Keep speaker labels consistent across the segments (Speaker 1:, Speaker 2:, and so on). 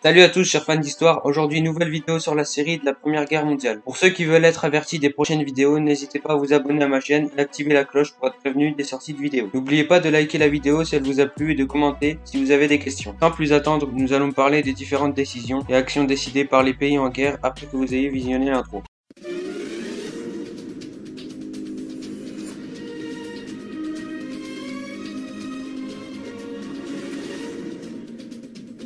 Speaker 1: Salut à tous chers fans d'histoire, aujourd'hui nouvelle vidéo sur la série de la Première Guerre mondiale. Pour ceux qui veulent être avertis des prochaines vidéos, n'hésitez pas à vous abonner à ma chaîne et activer la cloche pour être prévenu des sorties de vidéos. N'oubliez pas de liker la vidéo si elle vous a plu et de commenter si vous avez des questions. Sans plus attendre, nous allons parler des différentes décisions et actions décidées par les pays en guerre après que vous ayez visionné l'intro.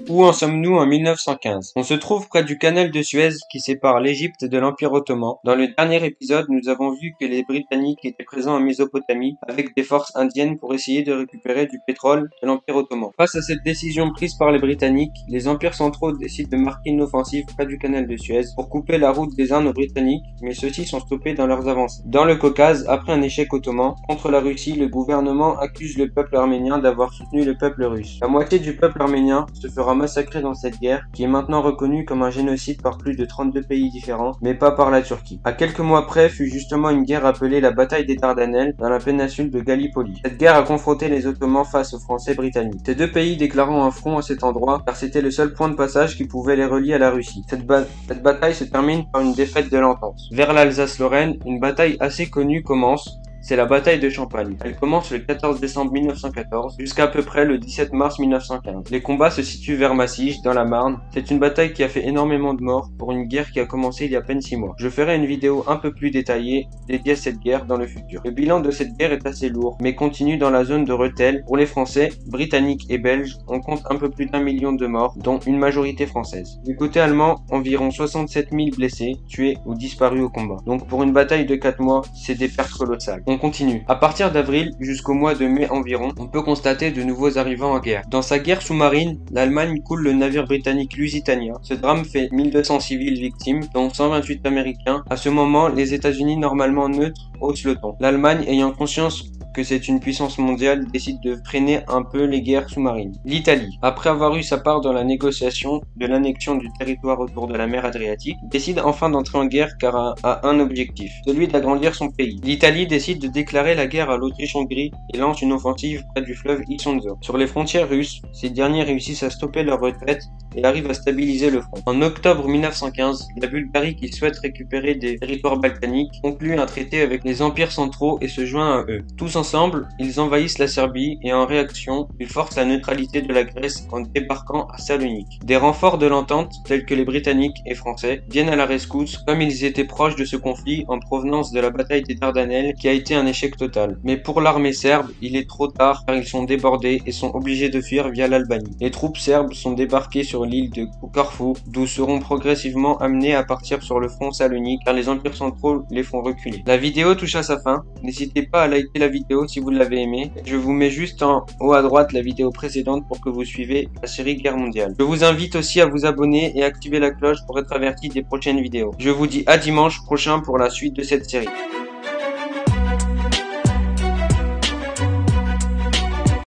Speaker 1: Où en sommes-nous en 1915? On se trouve près du canal de Suez qui sépare l'Égypte de l'Empire ottoman. Dans le dernier épisode, nous avons vu que les Britanniques étaient présents en Mésopotamie avec des forces indiennes pour essayer de récupérer du pétrole de l'Empire ottoman. Face à cette décision prise par les Britanniques, les empires centraux décident de marquer une offensive près du canal de Suez pour couper la route des Indes aux Britanniques, mais ceux-ci sont stoppés dans leurs avancées. Dans le Caucase, après un échec ottoman contre la Russie, le gouvernement accuse le peuple arménien d'avoir soutenu le peuple russe. La moitié du peuple arménien se fera massacré dans cette guerre, qui est maintenant reconnue comme un génocide par plus de 32 pays différents, mais pas par la Turquie. À quelques mois près fut justement une guerre appelée la bataille des Dardanelles dans la péninsule de Gallipoli. Cette guerre a confronté les Ottomans face aux Français britanniques. Ces deux pays déclarant un front à cet endroit, car c'était le seul point de passage qui pouvait les relier à la Russie. Cette bataille se termine par une défaite de l'Entente. Vers l'Alsace-Lorraine, une bataille assez connue commence. C'est la bataille de Champagne. Elle commence le 14 décembre 1914 jusqu'à peu près le 17 mars 1915. Les combats se situent vers Massy, dans la Marne. C'est une bataille qui a fait énormément de morts pour une guerre qui a commencé il y a à peine 6 mois. Je ferai une vidéo un peu plus détaillée dédiée à cette guerre dans le futur. Le bilan de cette guerre est assez lourd, mais continue dans la zone de Rethel. Pour les Français, Britanniques et Belges, on compte un peu plus d'1 million de morts, dont une majorité française. Du côté allemand, environ 67 000 blessés, tués ou disparus au combat. Donc pour une bataille de 4 mois, c'est des pertes colossales. On continue. À partir d'avril jusqu'au mois de mai environ, on peut constater de nouveaux arrivants en guerre. Dans sa guerre sous-marine, l'Allemagne coule le navire britannique Lusitania. Ce drame fait 1200 civils victimes, dont 128 Américains. À ce moment, les États-Unis normalement neutres haussent le ton. L'Allemagne, ayant conscience que c'est une puissance mondiale, décide de freiner un peu les guerres sous-marines. L'Italie, après avoir eu sa part dans la négociation de l'annexion du territoire autour de la mer Adriatique, décide enfin d'entrer en guerre car a un objectif, celui d'agrandir son pays. L'Italie décide de déclarer la guerre à l'Autriche-Hongrie et lance une offensive près du fleuve Isonzo. Sur les frontières russes, ces derniers réussissent à stopper leur retraite et arrivent à stabiliser le front. En octobre 1915, la Bulgarie, qui souhaite récupérer des territoires balkaniques, conclut un traité avec les empires centraux et se joint à eux. Tous ensemble, ils envahissent la Serbie et en réaction, ils forcent la neutralité de la Grèce en débarquant à Salonique. Des renforts de l'entente, tels que les Britanniques et Français, viennent à la rescousse comme ils étaient proches de ce conflit en provenance de la bataille des Dardanelles qui a été un échec total. Mais pour l'armée serbe, il est trop tard car ils sont débordés et sont obligés de fuir via l'Albanie. Les troupes serbes sont débarquées sur l'île de Corfou, d'où seront progressivement amenés à partir sur le front Salonique car les empires centraux les font reculer. La vidéo touche à sa fin, n'hésitez pas à liker la vidéo si vous l'avez aimé. Je vous mets juste en haut à droite la vidéo précédente pour que vous suivez la série Guerre mondiale. Je vous invite aussi à vous abonner et activer la cloche pour être averti des prochaines vidéos. Je vous dis à dimanche prochain pour la suite de cette série.